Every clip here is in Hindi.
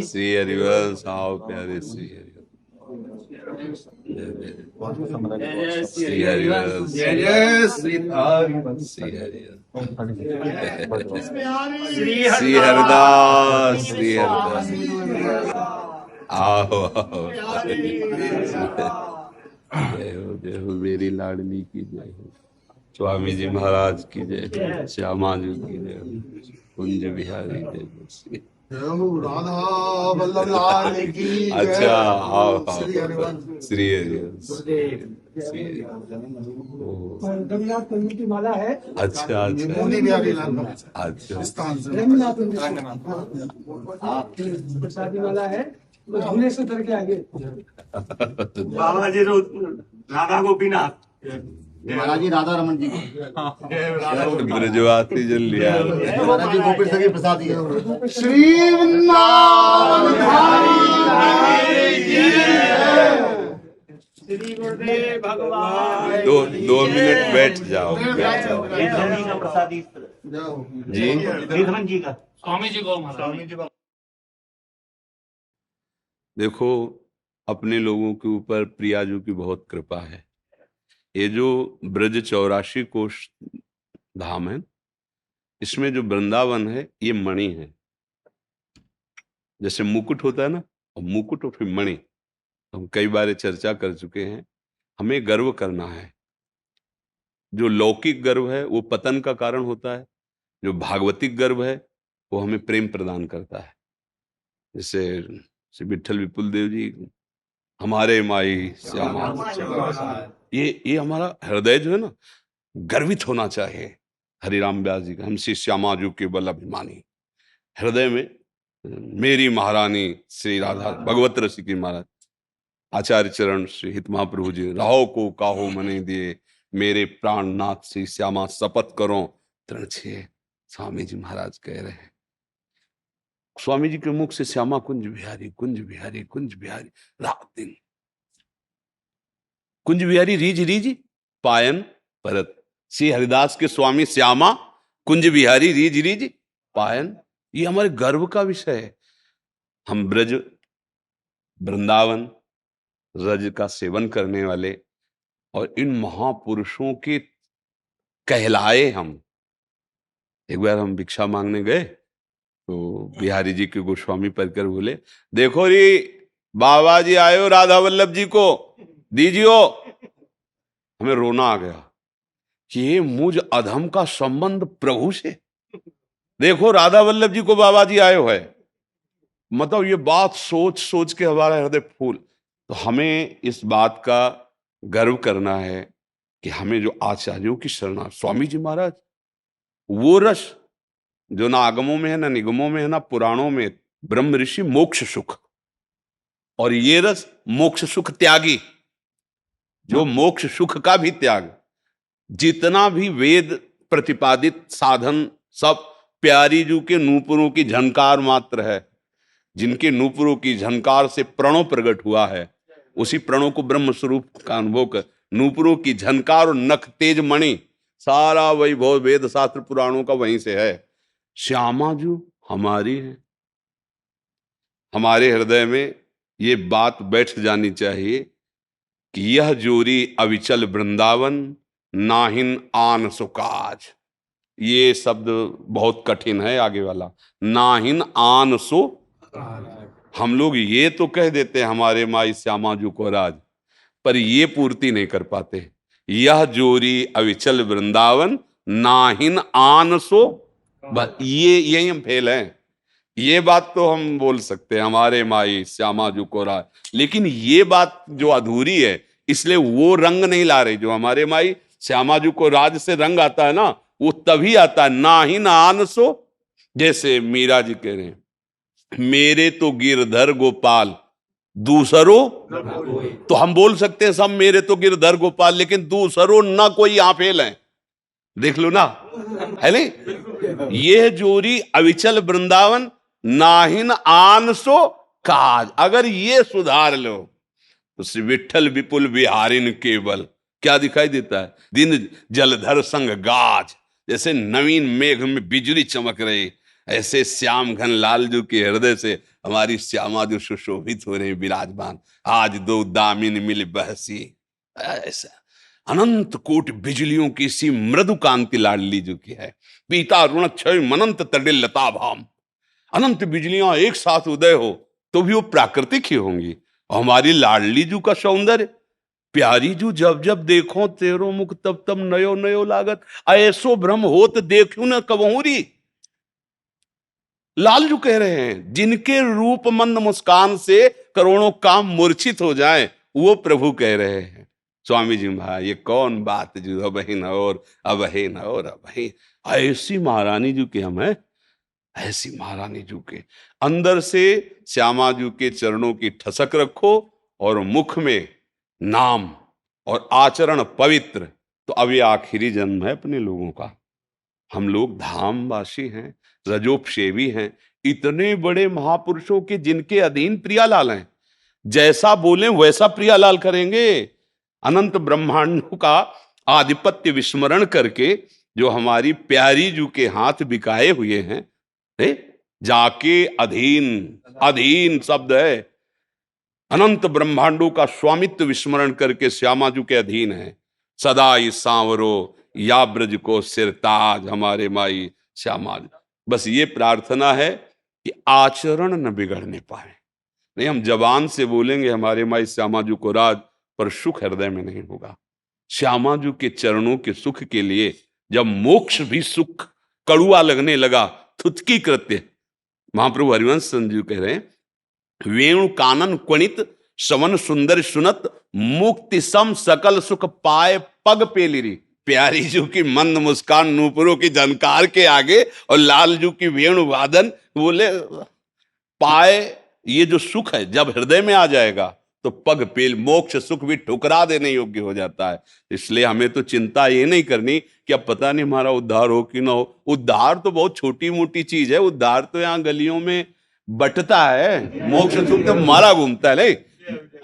श्री हरिवंश आओ प्यारे श्री हरिवंश। श्री हरिवंश जय जय श्री हरिवंश। श्री हरिवंश श्री श्री हरदास श्री हरदास आओ आओ। जय हो मेरी लाडली की जय हो, स्वामी जी महाराज की जय हो, श्यामा जी की जय हो, कुंज बिहारी जय हो। राधा वल्लभ लाल की जय। अच्छा आओ श्री आओ हरिवंश। श्री हरिवंश श्री हरिवंश। ओह, रंगनाथ पंडित की माला है। अच्छा अच्छा मुनि बिहारी लाल अच्छा स्थान से रंगनाथ प्रसादी माला है, तो झूले से उतर के आगे। बाबा जी राधा गोपीनाथ महाराज जी राधा रमन जी को ब्रजवासी जन लिया। महाराज जी गोपी सभी प्रसाद है। श्री वृंदावन बिहारी की जय। श्री गुरुदेव भगवान। दो मिनट बैठ जाओ। रिधमन जी का प्रसादी जी रिधमन जी का स्वामी जी को स्वामी जी को। देखो, अपने लोगों के ऊपर प्रियाजू की बहुत कृपा है। ये जो ब्रज 84 कोष धाम है, इसमें जो वृंदावन है ये मणि है। जैसे मुकुट होता है ना, और मुकुट और फिर मणि, हम कई बार चर्चा कर चुके हैं। हमें गर्व करना है। जो लौकिक गर्व है वो पतन का कारण होता है, जो भागवतिक गर्व है वो हमें प्रेम प्रदान करता है। जैसे श्री विठल विपुल देव जी, हमारे माई श्यामा, ये हमारा हृदय जो है ना, गर्वित होना चाहिए। हरिराम व्यास जी का, हम श्री श्यामा जी के बल अभिमानी, हृदय में मेरी महारानी श्री राधा भगवत रसिक महाराज, आचार्य चरण श्री हित महाप्रभु जी, राहो को काहो मने दिए, मेरे प्राणनाथ श्री श्यामा शपथ करो तृण छे। स्वामी जी महाराज कह रहे हैं, स्वामी जी के मुख से श्यामा कुंज बिहारी कुंज बिहारी कुंज बिहारी, रात दिन कुंज बिहारी रीज रीज पायन परत। श्री हरिदास के स्वामी श्यामा कुंज बिहारी रीज रीज पायन, ये हमारे गर्व का विषय है। हम ब्रज वृंदावन रज का सेवन करने वाले और इन महापुरुषों के कहलाए हम। एक बार हम भिक्षा मांगने गए तो बिहारी जी के गोस्वामी पढ़कर बोले, देखो री बाबा जी आयो राधा वल्लभ जी को दीजियो। हमें रोना आ गया कि ये मुझ अधम का संबंध प्रभु से। देखो राधा वल्लभ जी को बाबा जी आयो है, मतलब ये बात सोच सोच के हमारा हृदय फूल। तो हमें इस बात का गर्व करना है कि हमें जो आचार्यों की शरणा, स्वामी जी महाराज, वो रस जो ना आगमों में है, ना निगमों में है, ना पुराणों में, ब्रह्म ऋषि मोक्ष सुख, और ये रस मोक्ष सुख त्यागी, जो मोक्ष सुख का भी त्याग। जितना भी वेद प्रतिपादित साधन सब प्यारी जू के नूपुरों की झनकार मात्र है। जिनके नूपुरों की झनकार से प्रणव प्रकट हुआ है, उसी प्रणव को ब्रह्म स्वरूप का अनुभव कर, नूपुरों की झनकार और नख तेज मणि, सारा वैभव वेद शास्त्र पुराणों का वहीं से है। श्यामा जू हमारी है। हमारे हृदय में ये बात बैठ जानी चाहिए कि यह जोरी अविचल वृंदावन, नाहिन आन सुकाज। ये शब्द बहुत कठिन है आगे वाला, नाहिन आन सो। हम लोग ये तो कह देते हैं हमारे माई श्यामा जू को राज, पर ये पूर्ति नहीं कर पाते। यह जोरी अविचल वृंदावन, नाहिन आन सो, ये यही हम फेल हैं। ये बात तो हम बोल सकते हैं हमारे माई श्यामा जू को राज, लेकिन ये बात जो अधूरी है, इसलिए वो रंग नहीं ला रही। जो हमारे माई श्यामा जू को राज से रंग आता है ना, वो तभी आता है नाहिन आन सो। जैसे मीरा जी कह रहे हैं, मेरे तो गिरधर गोपाल दूसरो, तो हम बोल सकते हैं सब मेरे तो गिरधर गोपाल, लेकिन दूसरो ना कोई यहां फेल है। देख लो ना, है नहीं? ये जोरी अविचल वृंदावन, नाहिन आन सो काज। अगर ये सुधार लो तो श्री विठल विपुल बिहारिन केवल क्या दिखाई देता है? दिन जलधर संग गाज। जैसे नवीन मेघ में बिजली चमक रही, ऐसे श्याम घन लाल जू के हृदय से हमारी श्यामा जो सुशोभित हो रही विराजमान, आज दो दामिन मिल बहसी, ऐसा अनंत कोटि बिजलियों की सी मृदु कांति लाडली जू की है। पीता ऋण क्षय मनंत तडिल लता भाम, अनंत बिजलियां एक साथ उदय हो तो भी वो प्राकृतिक ही होंगी। और हमारी लाडली जू का सौंदर्य, प्यारी जू जब जब देखो तेरो मुख तब तब नयो नयो लागत, ऐसो भ्रम होत देखू न कबहूरी। लालजू कह रहे हैं जिनके रूप मंद मुस्कान से करोड़ों काम मूर्छित हो जाएं, वो प्रभु कह रहे हैं। स्वामी जी महाराज, ये कौन बात जो अब ही न और अब ही न और अब ही, ऐसी महारानी जू के हम है, ऐसी महारानी जू के अंदर से श्यामा जू के चरणों की ठसक रखो और मुख में नाम और आचरण पवित्र। तो अब ये आखिरी जन्म है अपने लोगों का। हम लोग धामवासी हैं, रजोपसेवी हैं, इतने बड़े महापुरुषों के जिनके अधीन प्रियालाल हैं, जैसा बोले वैसा प्रियालाल करेंगे। अनंत ब्रह्मांडों का आधिपत्य विस्मरण करके जो हमारी प्यारी जू के हाथ बिकाए हुए हैं, जाके अधीन, अधीन शब्द है, अनंत ब्रह्मांडों का स्वामित्व विस्मरण करके श्यामा जू के अधीन है। सदा ही सांवरो या ब्रज को सिरताज, हमारे माई श्यामा। बस ये प्रार्थना है कि आचरण न बिगड़ने पाए। नहीं, हम जबान से बोलेंगे हमारे माई श्यामा जू को राज, पर सुख हृदय में नहीं होगा। श्यामा जू के चरणों के सुख के लिए जब मोक्ष भी सुख कड़ुआ लगने लगा, थुतकी कृत्य, महाप्रभु हरिवंश संजू कह रहे हैं, वेणु कानन क्वणित सवन सुंदर सुनत, मुक्ति सम सकल सुख पाए पग पेलिरी। प्यारी जू की मंद मुस्कान नूपुरों की झनकार के आगे और लाल जू की वेणु वादन, बोले पाए, ये जो सुख है जब हृदय में आ जाएगा तो पग पेल, मोक्ष सुख भी ठुकरा देने योग्य हो जाता है। इसलिए हमें तो चिंता ये नहीं करनी कि अब पता नहीं हमारा उद्धार हो कि ना हो। उद्धार तो बहुत छोटी मोटी चीज है, उद्धार तो यहाँ गलियों में बटता है, मोक्ष सुख तो मारा घूमता है।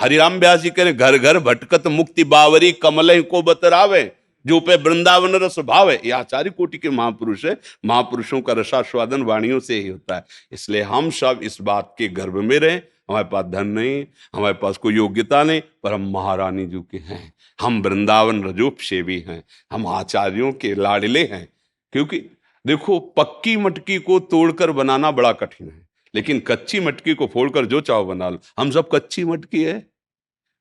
हरिराम व्यास जी कह रहे, घर घर भटकत मुक्ति बावरी, कमल को बतरावे, जो पे वृंदावन रस भाव है। ये आचार्य कोटि के महापुरुष है, महापुरुषों का रसास्वादन वाणियों से ही होता है। इसलिए हम सब इस बात के गर्भ में रहें, हमारे पास धन नहीं, हमारे पास कोई योग्यता नहीं, पर हम महारानी जू के हैं, हम वृंदावन रजोपसेवी हैं, हम आचार्यों के लाडले हैं। क्योंकि देखो, पक्की मटकी को तोड़कर बनाना बड़ा कठिन है, लेकिन कच्ची मटकी को फोड़कर जो चाहो बना लो। हम सब कच्ची मटकी है।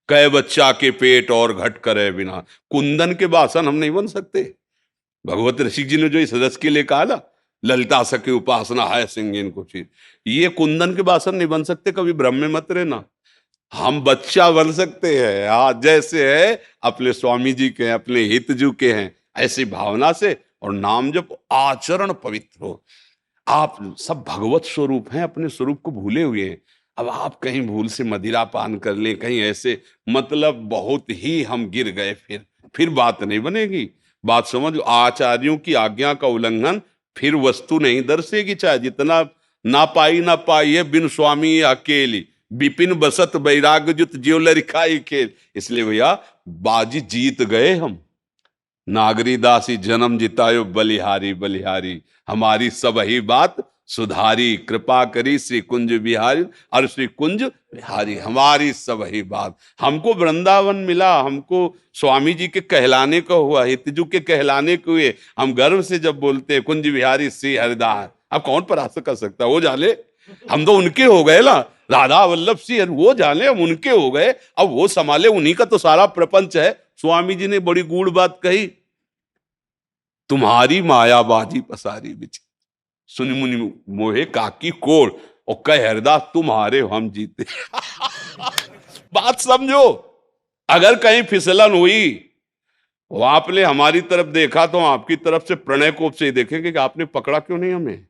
कै बच्चा के पेट और घट करे बिना, कुंदन के बासन हम नहीं बन सकते। भगवत ऋषि जी ने जो इस रस के लिए कहा ना, ललिता सखी उपासना है सिंगिन को चीज, ये कुंदन के बासन नहीं बन सकते, कभी भ्रम में मत रहना। हम बच्चा बन सकते हैं, आज जैसे है अपने स्वामी जी के, अपने हित जू के हैं, ऐसी भावना से। और नाम जब आचरण पवित्र हो, आप सब भगवत स्वरूप हैं, अपने स्वरूप को भूले हुए हैं। अब आप कहीं भूल से मदिरा पान कर लें, कहीं ऐसे, मतलब बहुत ही हम गिर गए, फिर बात नहीं बनेगी। बात समझ, आचार्यों की आज्ञा का उल्लंघन फिर वस्तु नहीं दर्शेगी, चाहे जितना ना पाई है बिन स्वामी अकेली, विपिन बसत बैराग जुत ज्यो लरिखाई खेल। इसलिए भैया बाजी जीत गए हम। नागरी दासी जन्म जितायो बलिहारी बलिहारी, हमारी सब ही बात सुधारी, कृपा करी श्री कुंज बिहारी, और श्री कुंज बिहारी हमारी सब ही बात। हमको वृंदावन मिला, हमको स्वामी जी के कहलाने का हुआ, हितजू के कहलाने के हुए। हम गर्व से जब बोलते हैं कुंज बिहारी श्री हरिदास, अब कौन परास्त कर सकता है? वो जाने, हम तो उनके हो गए ना, राधा वल्लभ सिंह, वो जाने हम उनके हो गए, अब वो संभाले, उन्हीं का तो सारा प्रपंच है। स्वामी जी ने बड़ी गूढ़ बात कही, तुम्हारी मायाबाजी पसारी बिच सुनि मुनि मोहे काकी कोड़, और कह हरदास तुम्हारे हम जीते। बात समझो, अगर कहीं फिसलन हुई, वो आपने हमारी तरफ देखा तो आपकी तरफ से प्रणय कोप से ही देखेंगे कि आपने पकड़ा क्यों नहीं हमें,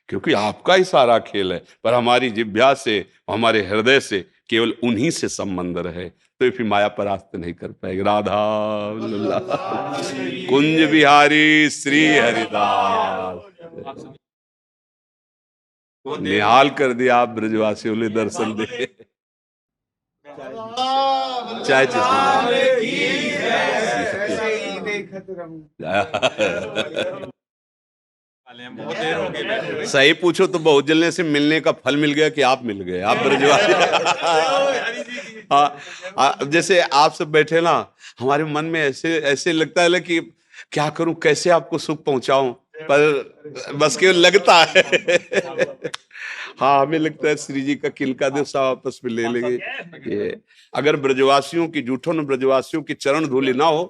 क्योंकि आपका ही सारा खेल है। पर हमारी जिह्वा से, हमारे हृदय से केवल उन्हीं से संबंध रहे, तो फिर माया परास्त नहीं कर पाएगी। राधा कुंज बिहारी श्री हरिदास, निहाल कर दिया आप ब्रजवासियों ने दर्शन दे। चाहे बहुत देर हो गई बैठे हुए। सही पूछो तो बहुत जल्दी से मिलने का फल मिल गया कि आप मिल गए, आप ब्रजवासी। हाँ, जैसे आप सब बैठे ना, हमारे मन में ऐसे ऐसे लगता है ना कि क्या करूं, कैसे आपको सुख पहुंचाऊं, पर बस केवल लगता है। हाँ, हमें लगता है श्री जी का किलका दे सब आपस में ले लेंगे। ये अगर ब्रजवासियों की जूठों ने ब्रजवासियों की चरण धूलि ना हो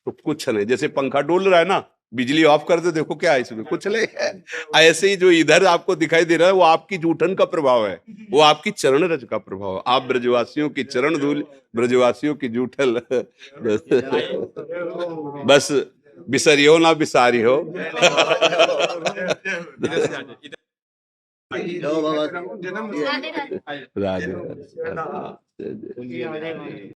तो कुछ नहीं। जैसे पंखा डोल रहा है ना, बिजली ऑफ कर दे, देखो क्या है इसमें, कुछ नहीं है। ऐसे ही जो इधर आपको दिखाई दे रहा है वो आपकी जूठन का प्रभाव है, वो आपकी चरण रज का प्रभाव है। आप ब्रजवासियों की चरण धूल, ब्रजवासियों की जूठल, बस बिसरियो ना बिसारियो। इधर से आ जाइए, इधर। जाओ बाबा। जन्म राधे राधे।